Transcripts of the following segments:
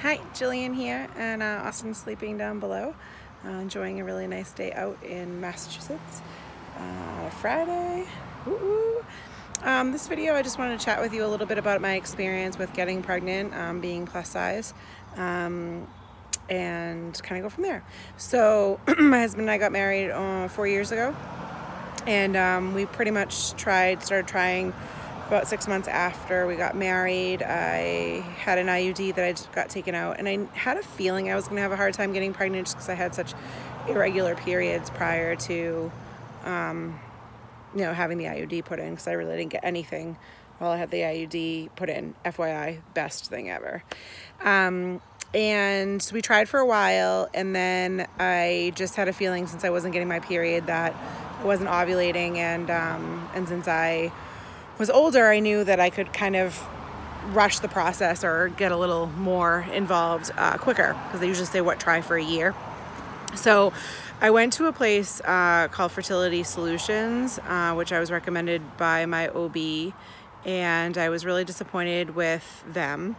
Hi, Jillian here, and Austin's sleeping down below, enjoying a really nice day out in Massachusetts. Friday. This video, I just wanted to chat with you a little bit about my experience with getting pregnant, being plus size, and kind of go from there. So my husband and I got married 4 years ago, and we pretty much started trying about 6 months after we got married. I had an IUD that I just got taken out, and I had a feeling I was going to have a hard time getting pregnant just because I had such irregular periods prior to having the IUD put in, because I really didn't get anything while I had the IUD put in. FYI, best thing ever. And we tried for a while, and then I just had a feeling, since I wasn't getting my period, that I wasn't ovulating, and since I was older, I knew that I could kind of rush the process or get a little more involved quicker, because they usually say, try for a year. So I went to a place called Fertility Solutions, which I was recommended by my OB, and I was really disappointed with them.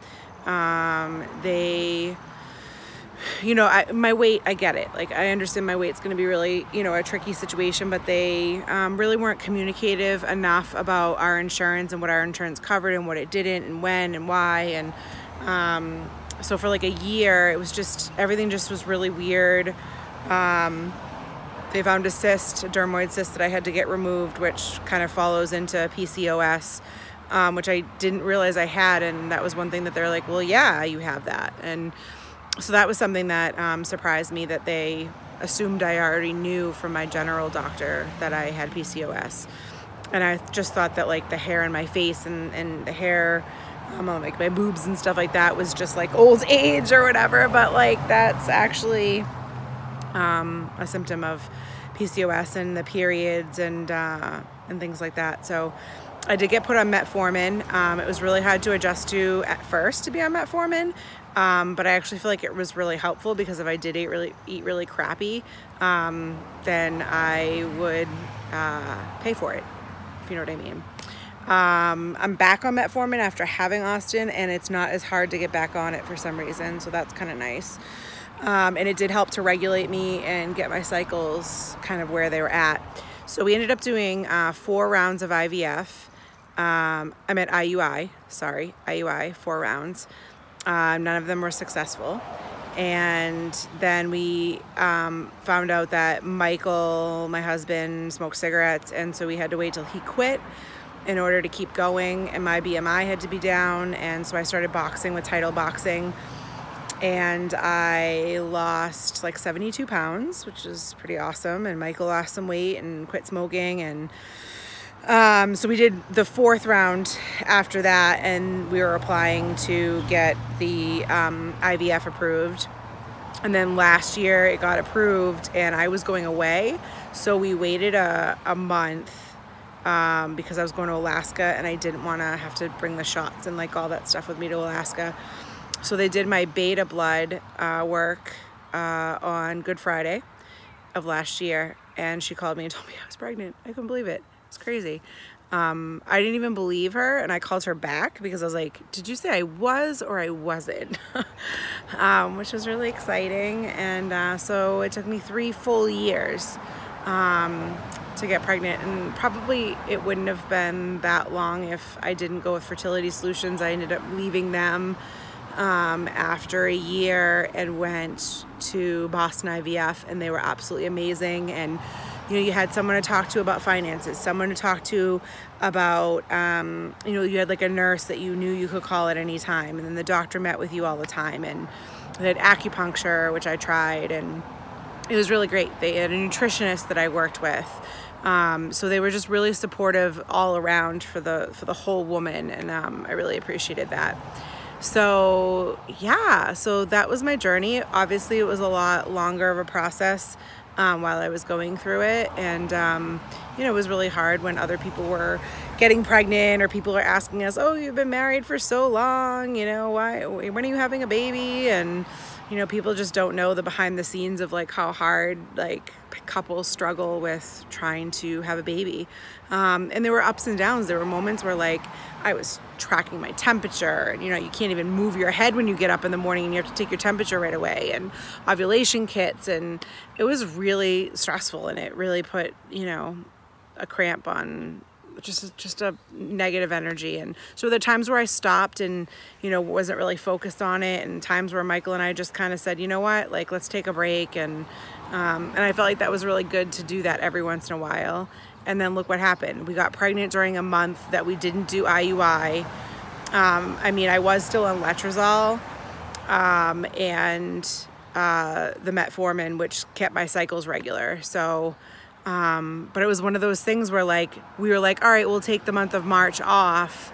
My weight, I get it. Like, I understand my weight's going to be really, a tricky situation, but they really weren't communicative enough about our insurance and what our insurance covered and what it didn't and when and why. And so for like a year, it was just, everything just was really weird. They found a dermoid cyst that I had to get removed, which kind of follows into PCOS, which I didn't realize I had. And that was one thing that they're like, well, yeah, you have that. And so that was something that surprised me, that they assumed I already knew from my general doctor that I had PCOS. And I just thought that, like, the hair in my face and the hair like my boobs and stuff like that was just like old age or whatever. But like, that's actually a symptom of PCOS and the periods and things like that. So I did get put on metformin. It was really hard to adjust to at first, to be on metformin. But I actually feel like it was really helpful, because if I did eat really crappy, then I would pay for it, if you know what I mean. I'm back on metformin after having Austin, and it's not as hard to get back on it for some reason, so that's kind of nice. And it did help to regulate me and get my cycles kind of where they were at. So we ended up doing 4 rounds of IVF. I meant IUI, 4 rounds. None of them were successful. And then we found out that Michael, my husband, smoked cigarettes, and so we had to wait till he quit in order to keep going, and my BMI had to be down. And so I started boxing with Title Boxing, and I lost like 72 pounds, which is pretty awesome. And Michael lost some weight and quit smoking. And so we did the 4th round after that, and we were applying to get the IVF approved. And then last year it got approved, and I was going away, so we waited a month because I was going to Alaska, and I didn't want to have to bring the shots and like all that stuff with me to Alaska. So they did my beta blood work on Good Friday of last year, and she called me and told me I was pregnant. I couldn't believe it. It's crazy. I didn't even believe her, and I called her back because I was like, did you say I was or I wasn't? Which was really exciting. And so it took me 3 full years to get pregnant, and probably it wouldn't have been that long if I didn't go with Fertility Solutions. I ended up leaving them after a year and went to Boston IVF, and they were absolutely amazing. And you had someone to talk to about finances, someone to talk to about, you had like a nurse that you knew you could call at any time, and then the doctor met with you all the time, and they had acupuncture, which I tried, and it was really great. They had a nutritionist that I worked with, so they were just really supportive all around for the whole woman, and I really appreciated that. So yeah, so that was my journey. Obviously it was a lot longer of a process while I was going through it, and it was really hard when other people were getting pregnant, or people are asking us, oh, you've been married for so long, you know, when are you having a baby? And you know, people just don't know the behind the scenes of like how hard like couples struggle with trying to have a baby. And there were ups and downs. There were moments where like I was tracking my temperature, and you know, you can't even move your head when you get up in the morning and you have to take your temperature right away, and ovulation kits, and it was really stressful, and it really put, you know, a cramp on just a negative energy. And so the times where I stopped and, you know, wasn't really focused on it, and times where Michael and I just kind of said, you know what, like, let's take a break. And I felt like that was really good to do that every once in a while. And then look what happened. We got pregnant during a month that we didn't do IUI. I mean, I was still on letrozole and the metformin, which kept my cycles regular. So but it was one of those things where like we were like, all right, we'll take the month of March off,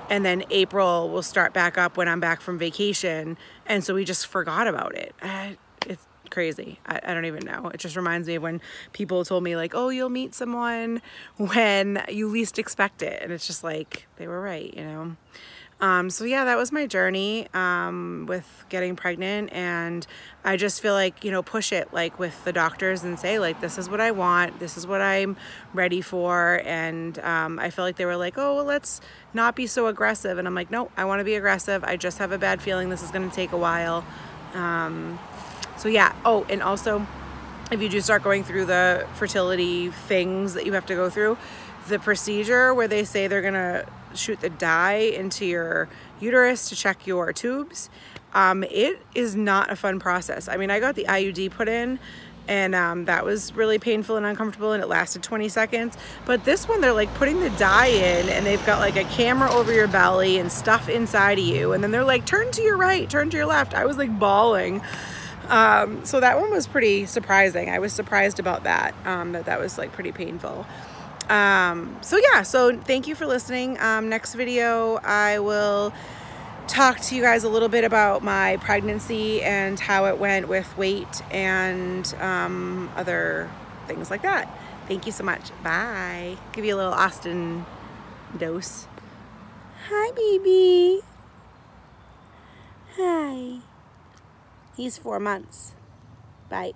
and then April we'll start back up when I'm back from vacation. And so we just forgot about it. It's crazy. I don't even know. It just reminds me of when people told me like, oh, you'll meet someone when you least expect it. And it's just like, they were right, you know? So yeah, that was my journey with getting pregnant, and I just feel like, you know, push it like with the doctors and say like, this is what I want, this is what I'm ready for. And I feel like they were like, oh, well, let's not be so aggressive. And I'm like, no, I want to be aggressive. I just have a bad feeling this is going to take a while. So yeah. Oh, and also, if you do start going through the fertility things that you have to go through, the procedure where they say they're gonna shoot the dye into your uterus to check your tubes, it is not a fun process. I mean, I got the IUD put in, and that was really painful and uncomfortable, and it lasted 20 seconds. But this one, they're like putting the dye in, and they've got like a camera over your belly and stuff inside of you, and then they're like, turn to your right, turn to your left. I was like bawling. So that one was pretty surprising. I was surprised about that, that was like pretty painful. So yeah, so thank you for listening. Next video, I will talk to you guys a little bit about my pregnancy and how it went with weight and other things like that. Thank you so much. Bye. Give you a little Austin dose. Hi, baby. Hi. He's 4 months. Bye.